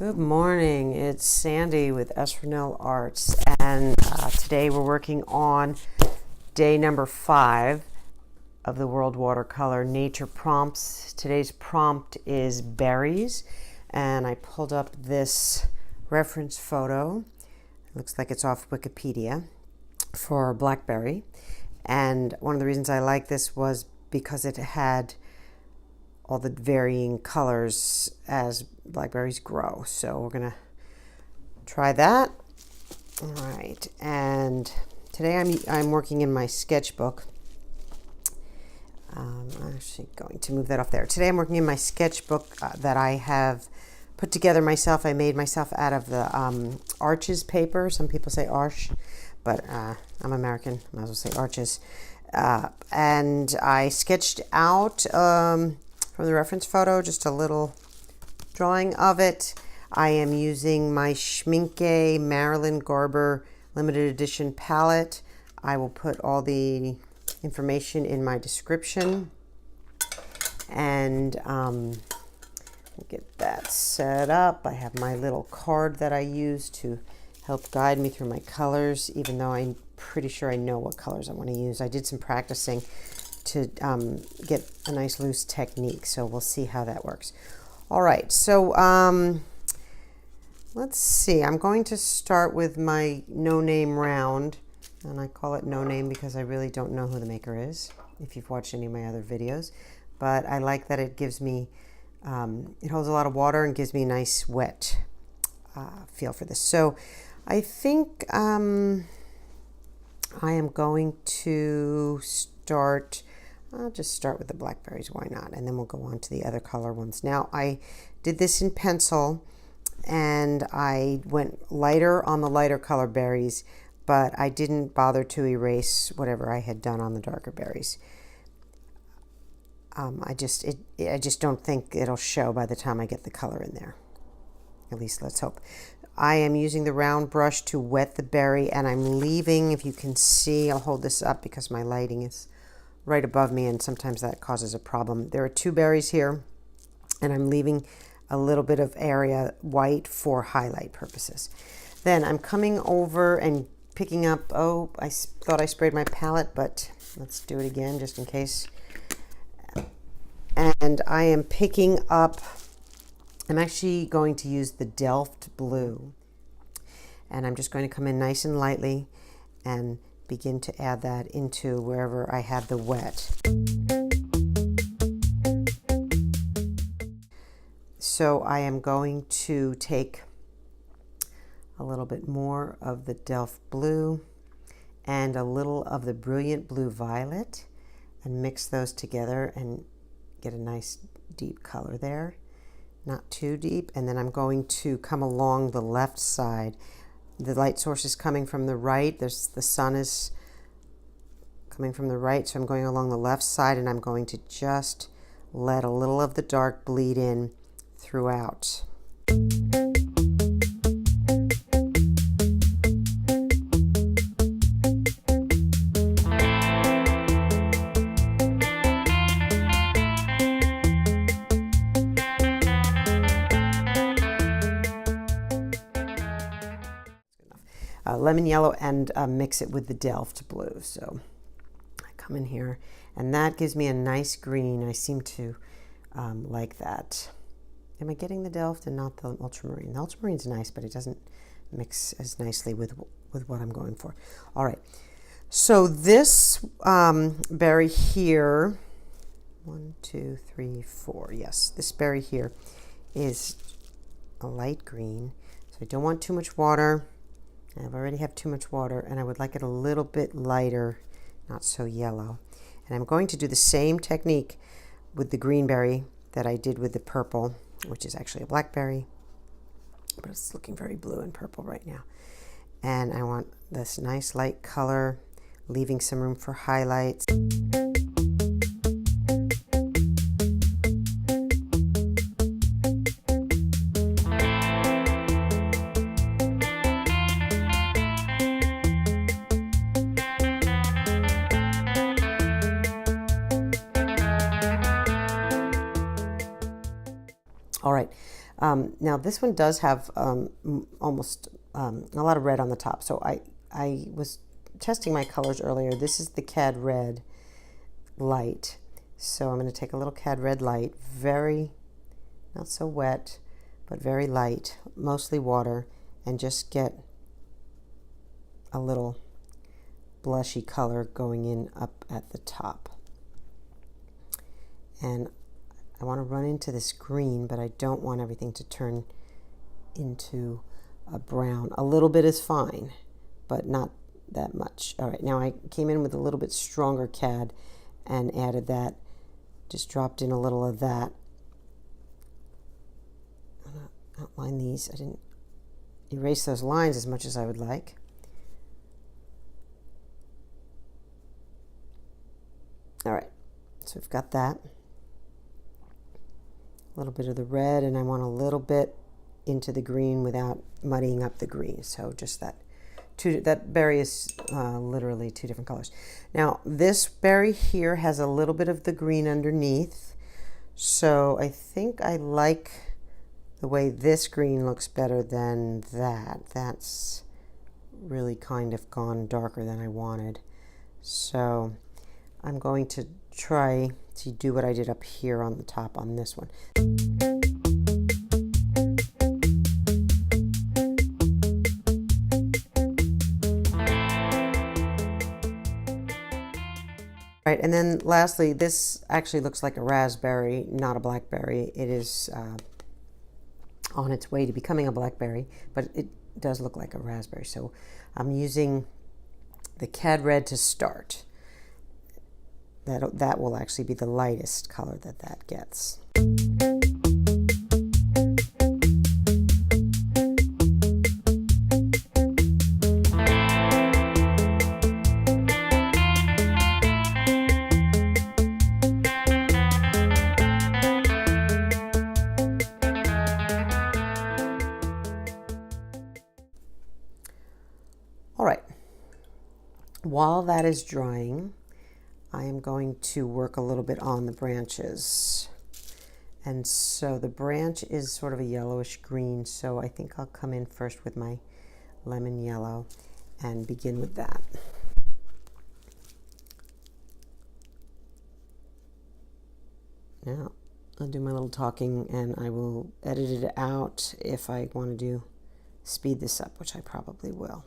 Good morning, it's Sandy with s.ranellearts, and today we're working on day number 5 of the World Watercolor Nature Prompts. Today's prompt is berries, and I pulled up this reference photo. It looks like it's off Wikipedia for blackberry, and one of the reasons I like this was because it had all the varying colors as blackberries grow. So we're gonna try that. All right, and today I'm working in my sketchbook. I'm actually going to move that off there. Today I'm working in my sketchbook that I have put together myself. I made myself out of the arches paper. Some people say arch, but I'm American, I might as well say arches. And I sketched out from the reference photo just a little drawing of it. I am using my Schmincke Marilyn Garber limited edition palette. I will put all the information in my description, and get that set up. I have my little card that I use to help guide me through my colors, even though I'm pretty sure I know what colors I want to use. I did some practicing to get a nice loose technique, so we'll see how that works. All right, so let's see. I'm going to start with my no name round, and I call it no name because I really don't know who the maker is, if you've watched any of my other videos, but I like that it gives me it holds a lot of water and gives me a nice wet feel for this. So I think I am going to I'll just start with the blackberries, why not? And then we'll go on to the other color ones. Now, I did this in pencil, and I went lighter on the lighter color berries, but I didn't bother to erase whatever I had done on the darker berries. I just don't think it'll show by the time I get the color in there. At least let's hope. I am using the round brush to wet the berry, and I'm leaving, if you can see, I'll hold this up because my lighting is right above me and sometimes that causes a problem. There are 2 berries here, and I'm leaving a little bit of area white for highlight purposes. Then I'm coming over and picking up, oh, I thought I sprayed my palette, but let's do it again just in case. And I am picking up, I'm actually going to use the Delft Blue, and I'm just going to come in nice and lightly and begin to add that into wherever I have the wet. So I am going to take a little bit more of the Delft Blue and a little of the Brilliant Blue Violet and mix those together and get a nice deep color there. Not too deep. And then I'm going to come along the left side. The light source is coming from the right. The sun is coming from the right, so I'm going along the left side, and I'm going to just let a little of the dark bleed in throughout. Lemon yellow, and mix it with the Delft Blue. So I come in here, and that gives me a nice green. I seem to like that. Am I getting the Delft and not the ultramarine? The ultramarine's nice, but it doesn't mix as nicely with what I'm going for. All right, so this berry here, 1, 2, 3, 4. Yes, this berry here is a light green, so I don't want too much water. I already have too much water, and I would like it a little bit lighter, not so yellow. And I'm going to do the same technique with the green berry that I did with the purple, which is actually a blackberry, but it's looking very blue and purple right now. And I want this nice light color, leaving some room for highlights. All right, Now this one does have almost a lot of red on the top. So I was testing my colors earlier. This is the Cad Red Light. So I'm going to take a little Cad Red Light, very, not so wet, but very light, mostly water, and just get a little blushy color going in up at the top. And I want to run into this green, but I don't want everything to turn into a brown. A little bit is fine, but not that much. All right, now I came in with a little bit stronger Cad and added that, just dropped in a little of that. I'm going to outline these. I didn't erase those lines as much as I would like. All right, so we've got that. A little bit of the red, and I want a little bit into the green without muddying up the green. So just that. That berry is literally two different colors. Now this berry here has a little bit of the green underneath. So I think I like the way this green looks better than that. That's really kind of gone darker than I wanted. So I'm going to try to do what I did up here on the top on this one. Right, and then lastly, this actually looks like a raspberry, not a blackberry. It is on its way to becoming a blackberry, but it does look like a raspberry. So I'm using the Cad Red to start. That will actually be the lightest color that gets. All right, while that is drying, I am going to work a little bit on the branches. And so the branch is sort of a yellowish green, so I think I'll come in first with my lemon yellow and begin with that. Now, I'll do my little talking and I will edit it out if I want to speed this up, which I probably will.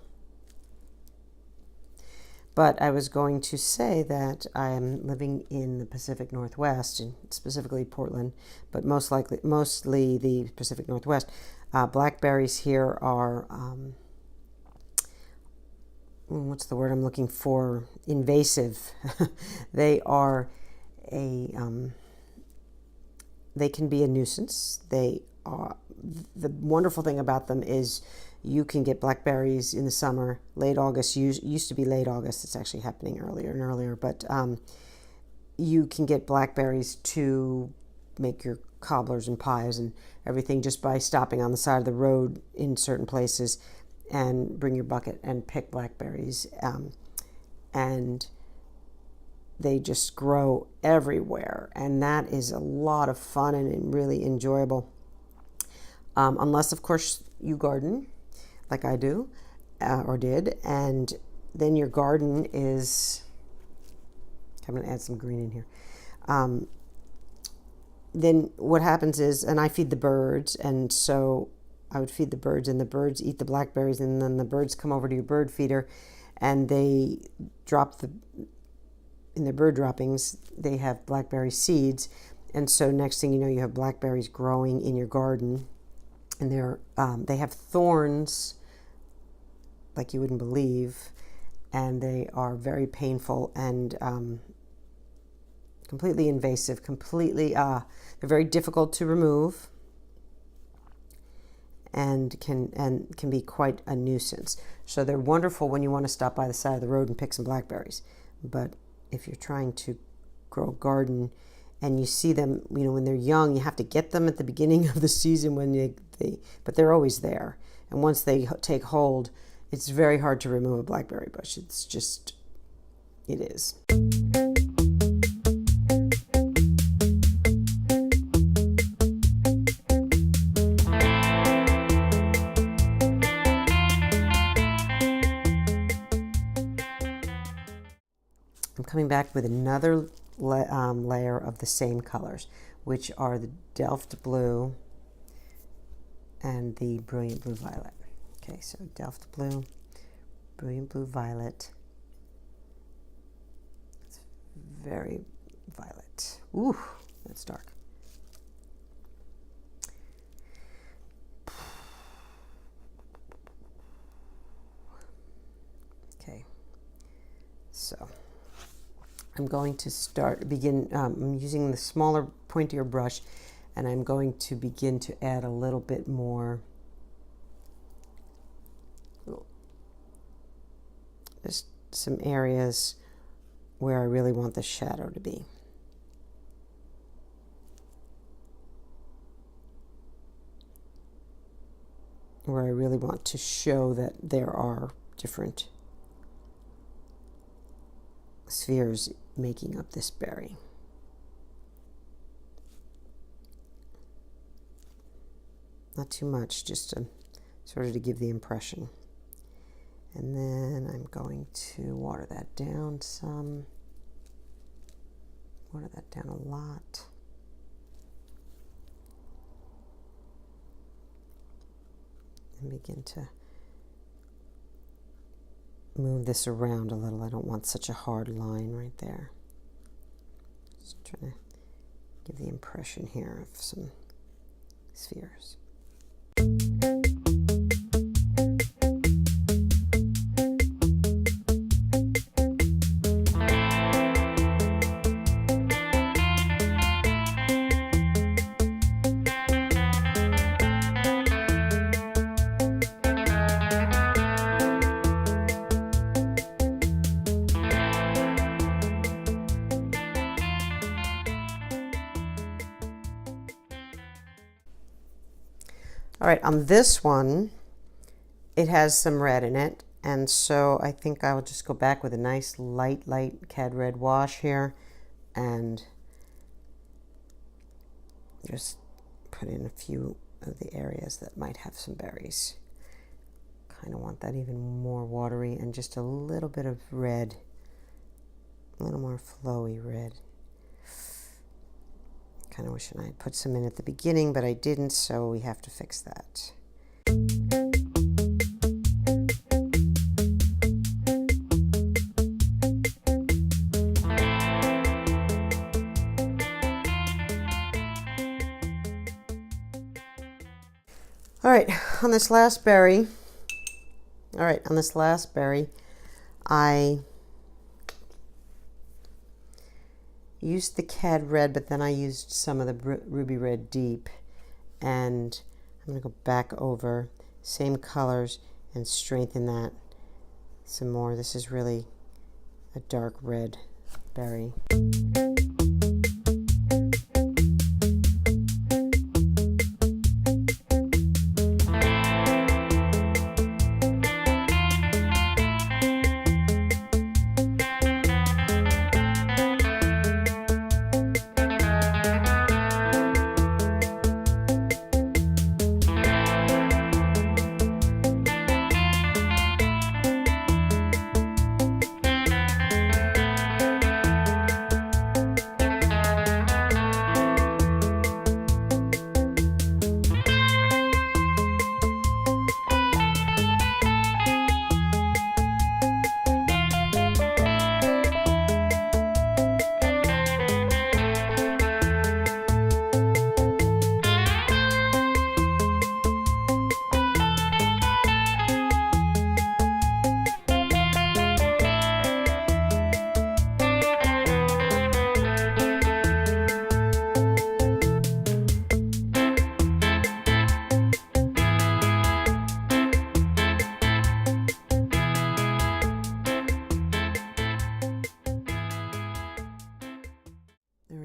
But I was going to say that I am living in the Pacific Northwest, and specifically Portland, but mostly the Pacific Northwest. Blackberries here are, what's the word I'm looking for? Invasive. They are they can be a nuisance. The wonderful thing about them is you can get blackberries in the summer, late August. Used to be late August. It's actually happening earlier and earlier. But you can get blackberries to make your cobblers and pies and everything just by stopping on the side of the road in certain places and bring your bucket and pick blackberries. And they just grow everywhere. And that is a lot of fun and really enjoyable. Unless, of course, you garden like I do or did, and then your garden is, I'm going to add some green in here. Then what happens is, and I feed the birds, and so I would feed the birds, and the birds eat the blackberries, and then the birds come over to your bird feeder, and they drop in their bird droppings, they have blackberry seeds, and so next thing you know, you have blackberries growing in your garden. And they have thorns like you wouldn't believe, and they are very painful and completely invasive, they're very difficult to remove and can be quite a nuisance. So they're wonderful when you want to stop by the side of the road and pick some blackberries. But if you're trying to grow a garden and you see them, when they're young, you have to get them at the beginning of the season but they're always there. And once they take hold, it's very hard to remove a blackberry bush. It is. coming back with another layer of the same colors, which are the Delft Blue and the Brilliant Blue Violet. Okay, so Delft Blue, Brilliant Blue Violet. It's very violet. Ooh, that's dark. Okay, so I'm going to begin, I'm using the smaller, pointier brush, and I'm going to begin to add a little bit more, just some areas where I really want the shadow to be. Where I really want to show that there are different spheres making up this berry. Not too much, just to sort of to give the impression. And then I'm going to water that down some. Water that down a lot. And begin to move this around a little. I don't want such a hard line right there. Just trying to give the impression here of some spheres. All right, on this one, it has some red in it, and so I think I'll just go back with a nice light cad red wash here and just put in a few of the areas that might have some berries. Kind of want that even more watery, and just a little bit of red, a little more flowy red. Kind of wishing I'd put some in at the beginning, but I didn't, so we have to fix that. All right, on this last berry, I used the cad red, but then I used some of the ruby red deep, and I'm going to go back over same colors and strengthen that some more. This is really a dark red berry.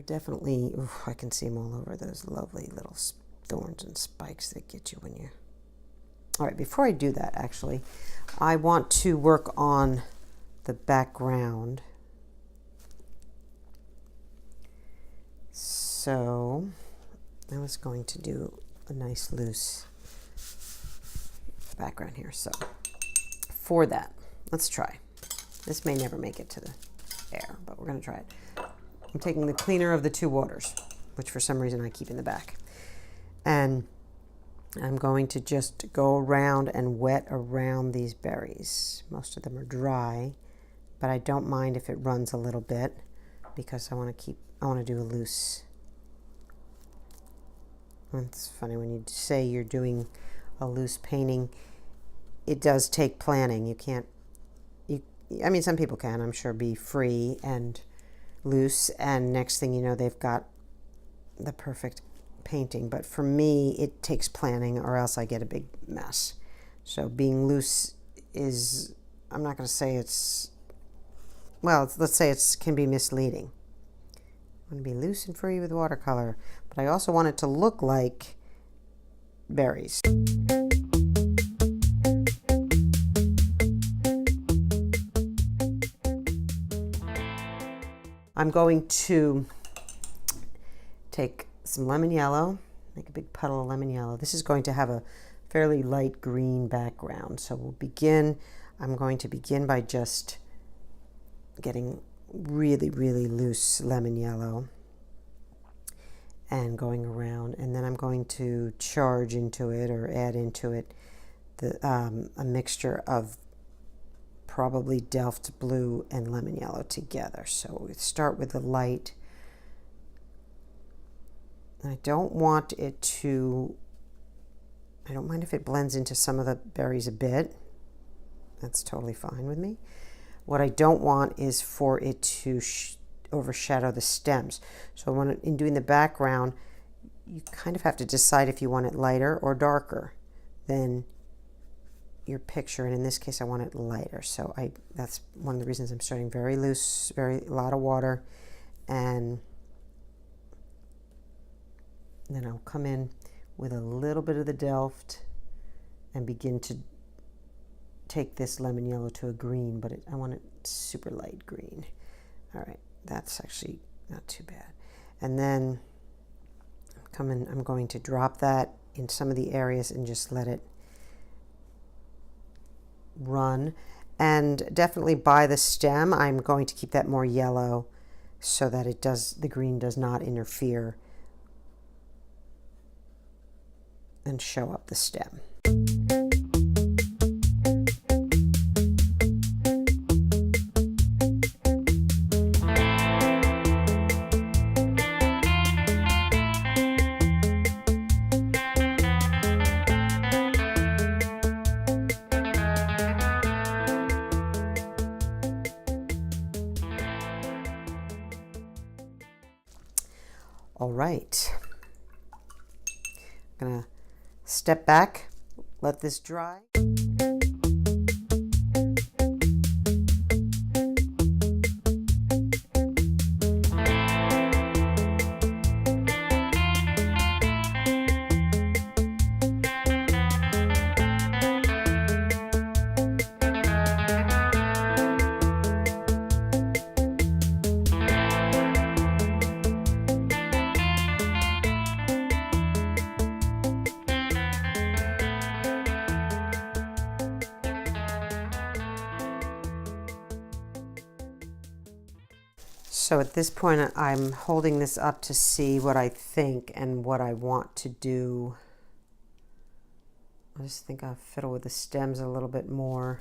Definitely, I can see them all over, those lovely little thorns and spikes that get you when you... All right, before I do that, actually, I want to work on the background. So I was going to do a nice loose background here. So for that, let's try. This may never make it to the air, but we're going to try it. I'm taking the cleaner of the two waters, which for some reason I keep in the back. And I'm going to just go around and wet around these berries. Most of them are dry, but I don't mind if it runs a little bit because I want to do a loose. It's funny when you say you're doing a loose painting, it does take planning. You can't, I mean, some people can, I'm sure, be free and loose, and next thing you know, they've got the perfect painting. But for me, it takes planning, or else I get a big mess. So being loose is, I'm not going to say it's, well, let's say it can be misleading. I want to be loose and free with watercolor, but I also want it to look like berries. I'm going to take some lemon yellow, make a big puddle of lemon yellow. This is going to have a fairly light green background. So we'll begin, I'm going to begin by just getting really, really loose lemon yellow and going around, and then I'm going to charge into it or add into it a mixture of probably Delft Blue and lemon yellow together. So we start with the light. I don't want it to, I don't mind if it blends into some of the berries a bit. That's totally fine with me. What I don't want is for it to overshadow the stems. So when in doing the background, you kind of have to decide if you want it lighter or darker than your picture, and in this case I want it lighter. So that's one of the reasons I'm starting very loose, a lot of water, and then I'll come in with a little bit of the Delft and begin to take this lemon yellow to a green, but I want it super light green. All right, that's actually not too bad. And then I'm going to drop that in some of the areas and just let it run. And definitely by the stem, I'm going to keep that more yellow so that the green does not interfere and show up the stem. All right, I'm gonna step back, let this dry. So at this point, I'm holding this up to see what I think and what I want to do. I just think I'll fiddle with the stems a little bit more.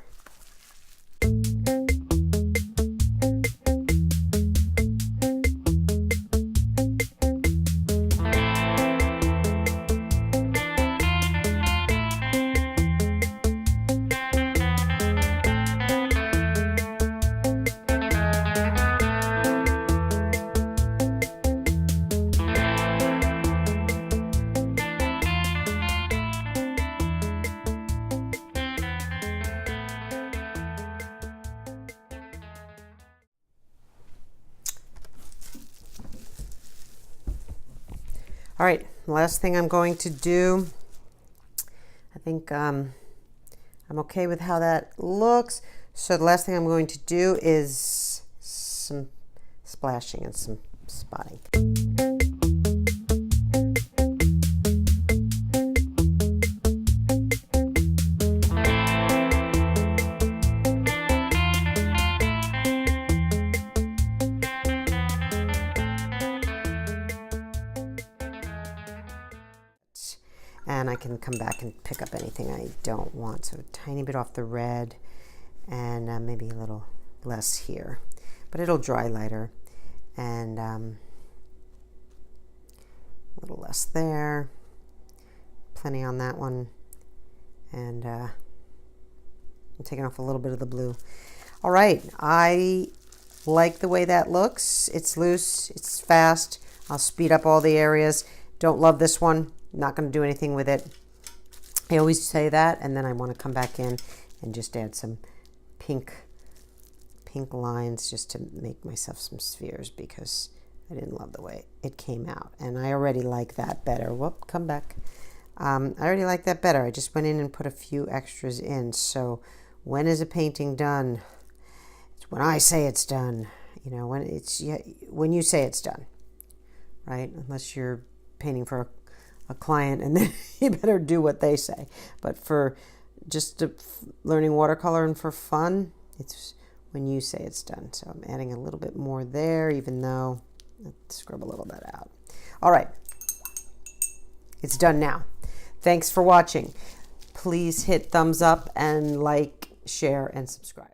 All right, last thing I'm going to do, I think I'm okay with how that looks. So the last thing I'm going to do is some splashing and some spotting. and I can come back and pick up anything I don't want. So a tiny bit off the red, and maybe a little less here, but it'll dry lighter, and a little less there, plenty on that one, and I'm taking off a little bit of the blue. All right, I like the way that looks. It's loose, it's fast. I'll speed up all the areas. Don't love this one, not going to do anything with it. I always say that, and then I want to come back in and just add some pink lines just to make myself some spheres, because I didn't love the way it came out, and I already like that better. Whoop, come back. I already like that better. I just went in and put a few extras in. So when is a painting done? It's when I say it's done. You know, when you say it's done, right? Unless you're painting for a client, and then you better do what they say. But for just learning watercolor and for fun, it's when you say it's done. So I'm adding a little bit more there, even though let's scrub a little bit out. All right, it's done now. Thanks for watching. Please hit thumbs up and like, share, and subscribe.